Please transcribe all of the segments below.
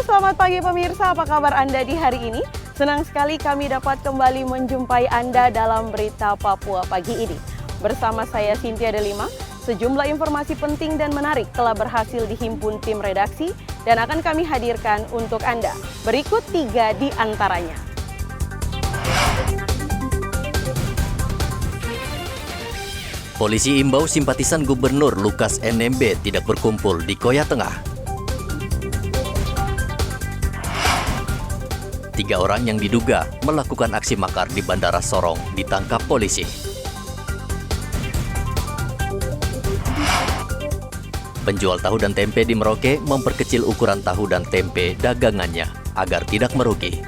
selamat pagi pemirsa, apa kabar Anda di hari ini? Senang sekali kami dapat kembali menjumpai Anda dalam Berita Papua pagi ini. Bersama saya Cynthia Delima, sejumlah informasi penting dan menarik telah berhasil dihimpun tim redaksi dan akan kami hadirkan untuk Anda. Berikut 3 di antaranya. Polisi imbau simpatisan Gubernur Lukas NMB tidak berkumpul di Koya Tengah. 3 orang yang diduga melakukan aksi makar di Bandara Sorong ditangkap polisi. Penjual tahu dan tempe di Merauke memperkecil ukuran tahu dan tempe dagangannya agar tidak merugi.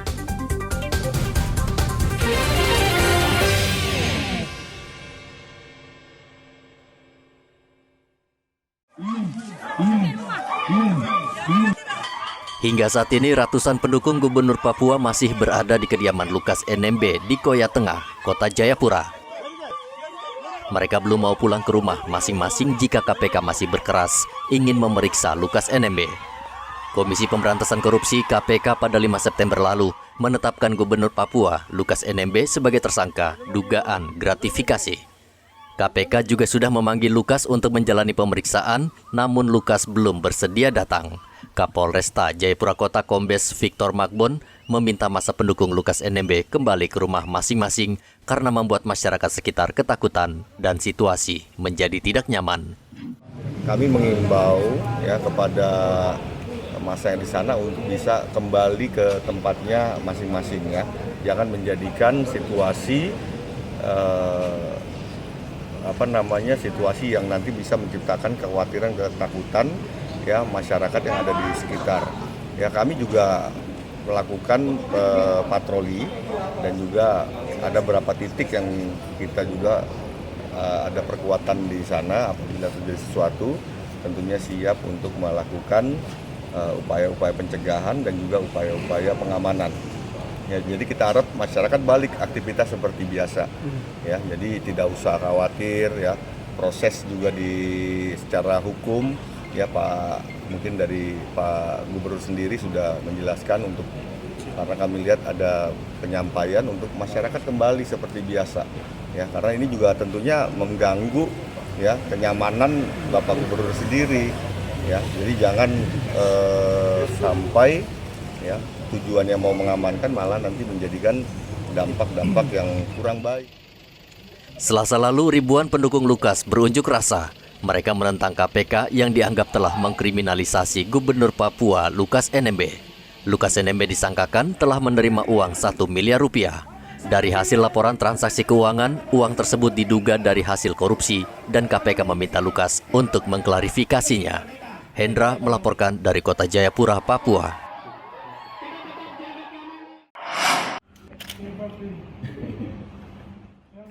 Hingga saat ini ratusan pendukung Gubernur Papua masih berada di kediaman Lukas NMB di Koya Tengah, Kota Jayapura. Mereka belum mau pulang ke rumah masing-masing jika KPK masih berkeras ingin memeriksa Lukas NMB. Komisi Pemberantasan Korupsi KPK pada 5 September lalu menetapkan Gubernur Papua Lukas NMB sebagai tersangka dugaan gratifikasi. KPK juga sudah memanggil Lukas untuk menjalani pemeriksaan, namun Lukas belum bersedia datang. Kapolresta Jayapura Kota Kombes Victor Magbon meminta masa pendukung Lukas NMB kembali ke rumah masing-masing karena membuat masyarakat sekitar ketakutan dan situasi menjadi tidak nyaman. Kami mengimbau kepada masa yang di sana untuk bisa kembali ke tempatnya masing-masing Jangan menjadikan situasi situasi yang nanti bisa menciptakan kekhawatiran, ketakutan masyarakat yang ada di sekitar. Kami juga melakukan patroli dan juga ada beberapa titik yang kita juga ada perkuatan di sana. Apabila terjadi sesuatu, tentunya siap untuk melakukan upaya-upaya pencegahan dan juga upaya-upaya pengamanan. Jadi kita harap masyarakat balik aktivitas seperti biasa. Jadi tidak usah khawatir. Proses juga secara hukum. Mungkin dari Pak Gubernur sendiri sudah menjelaskan karena kami lihat ada penyampaian untuk masyarakat kembali seperti biasa. Karena ini juga tentunya mengganggu kenyamanan Bapak Gubernur sendiri. Jadi jangan sampai tujuannya mau mengamankan malah nanti menjadikan dampak-dampak yang kurang baik. Selasa lalu ribuan pendukung Lukas berunjuk rasa. Mereka menentang KPK yang dianggap telah mengkriminalisasi Gubernur Papua Lukas NMB. Lukas NMB disangkakan telah menerima uang 1 miliar rupiah. Dari hasil laporan transaksi keuangan, uang tersebut diduga dari hasil korupsi dan KPK meminta Lukas untuk mengklarifikasinya. Hendra melaporkan dari Kota Jayapura, Papua.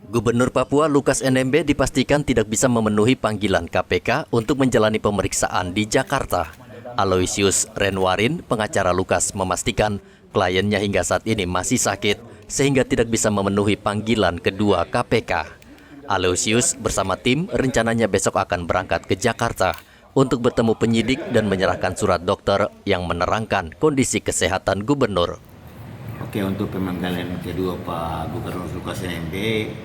Gubernur Papua Lukas NMB dipastikan tidak bisa memenuhi panggilan KPK untuk menjalani pemeriksaan di Jakarta. Aloysius Renwarin, pengacara Lukas, memastikan kliennya hingga saat ini masih sakit sehingga tidak bisa memenuhi panggilan kedua KPK. Aloysius bersama tim rencananya besok akan berangkat ke Jakarta untuk bertemu penyidik dan menyerahkan surat dokter yang menerangkan kondisi kesehatan gubernur. Oke, untuk pemanggilan kedua Pak Gubernur Lukas NMB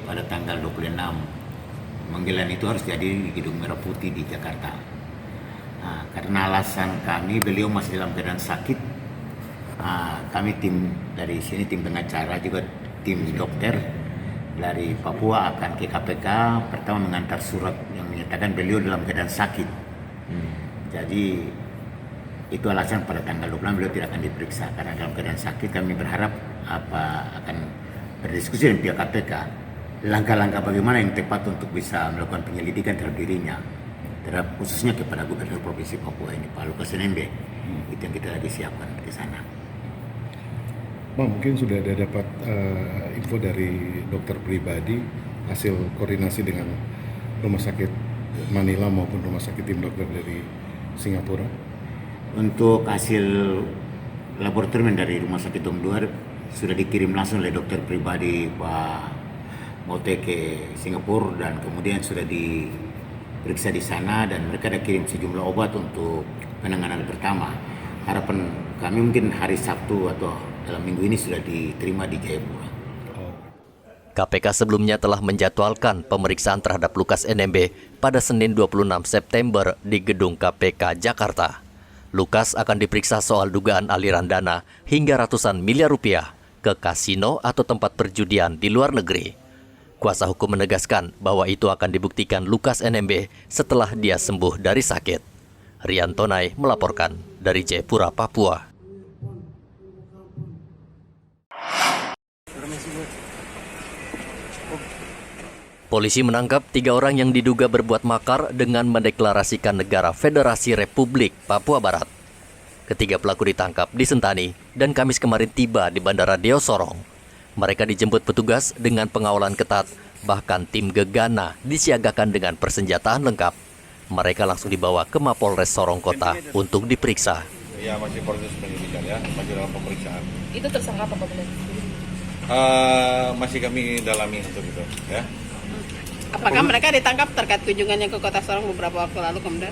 pada tanggal 26. Pemanggilan itu harus jadi di Gedung Merah Putih di Jakarta. Karena alasan kami, beliau masih dalam keadaan sakit. Kami tim dari sini, tim pengacara, juga tim dokter dari Papua akan ke KPK. Pertama mengantar surat yang menyatakan beliau dalam keadaan sakit. Jadi itu alasan pada tanggal 26 beliau tidak akan diperiksa karena dalam keadaan sakit. Kami berharap akan berdiskusi dengan pihak KPK langkah-langkah bagaimana yang tepat untuk bisa melakukan penyelidikan terhadap dirinya, terhadap khususnya kepada Gubernur Provinsi Papua ini Pak Lukas NMB. Itu yang kita lagi siapkan ke sana. Bang, mungkin sudah ada dapat info dari dokter pribadi hasil koordinasi dengan rumah sakit Manila maupun rumah sakit tim dokter dari Singapura? Untuk hasil laboratorium dari Rumah Sakit Dong Duar sudah dikirim langsung oleh dokter pribadi Pak Mote ke Singapura dan kemudian sudah diperiksa di sana dan mereka ada kirim sejumlah obat untuk penanganan pertama. Harapan kami mungkin hari Sabtu atau dalam minggu ini sudah diterima di Jayapura. KPK sebelumnya telah menjadwalkan pemeriksaan terhadap Lukas NMB pada Senin 26 September di gedung KPK Jakarta. Lukas akan diperiksa soal dugaan aliran dana hingga ratusan miliar rupiah ke kasino atau tempat perjudian di luar negeri. Kuasa hukum menegaskan bahwa itu akan dibuktikan Lukas NMB setelah dia sembuh dari sakit. Rian Tonai melaporkan dari Jayapura, Papua. Polisi menangkap 3 orang yang diduga berbuat makar dengan mendeklarasikan negara Federasi Republik Papua Barat. Ketiga pelaku ditangkap di Sentani dan Kamis kemarin tiba di Bandara Deo Sorong. Mereka dijemput petugas dengan pengawalan ketat, bahkan tim Gegana disiagakan dengan persenjataan lengkap. Mereka langsung dibawa ke Mapolres Sorong Kota untuk diperiksa. Ya, masih proses penyidikan ya, masih dalam pemeriksaan. Itu tersangka apa benar? Masih kami dalami untuk itu ya. Apakah mereka ditangkap terkait kunjungannya ke Kota Sorong beberapa waktu lalu kemudian?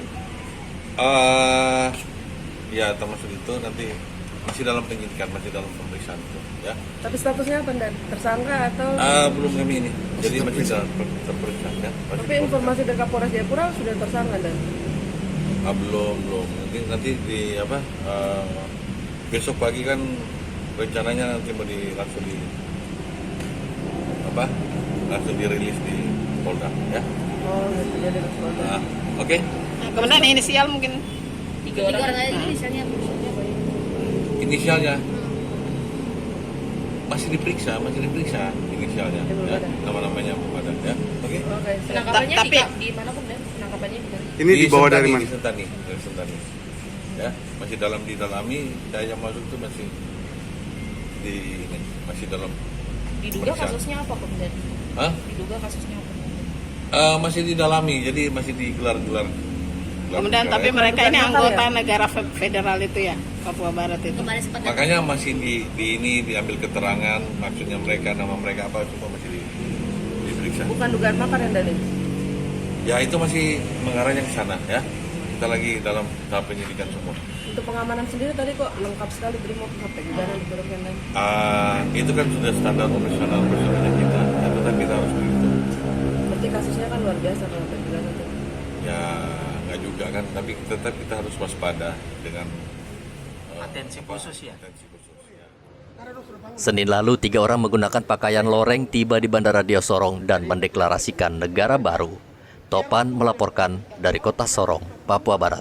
Ya, termasuk itu nanti masih dalam penyidikan, masih dalam pemeriksaan itu ya. Tapi statusnya apa, Dan? Tersangka atau? Belum kami ini, jadi masih dalam terperiksa ya. Tapi informasi dari Kapolres Jayapura sudah tersangka, Dan? Belum. Nanti di apa? Besok pagi kan rencananya nanti mau langsung dirilis di Polda ya. Oh, jadi Polda. Oke. Nah, kemudian inisial mungkin Tiga orang aja inisialnya. Inisialnya masih diperiksa inisialnya ya. Nama-namanya belum ada ya. Oke. Oke. Penangkapannya di mana, Bung, Dan? Penangkapannya di mana? Ini dibawa dari mana? Dari Sentani. Ya, masih didalami. Saya yang masuk itu masih dalam. Diduga pemeriksaan. kasusnya apa, Bung, Dan? Hah? Diduga kasusnya apa? Masih didalami, jadi masih digelar-gelar. kemudian tapi mereka ini anggota negara federal itu ya, Papua Barat itu. Makanya masih diambil keterangan, maksudnya mereka, nama mereka apa, semua masih diperiksa. Bukan dugaan makar yang dari? Ya itu masih mengarahnya ke sana ya. Kita lagi dalam tahap penyidikan semua. Untuk pengamanan sendiri tadi kok lengkap sekali Brimob sampai juga diturunkan, Dan? Itu kan sudah standar operasional kita, ya, tetap kita harus begitu. Berarti kasusnya kan luar biasa kalau juga nanti. Ya nggak juga kan, tapi tetap kita harus waspada dengan Atensi khusus ya. Senin lalu 3 orang menggunakan pakaian loreng tiba di Bandara Deo Sorong dan mendeklarasikan negara baru. Topan melaporkan dari Kota Sorong, Papua Barat.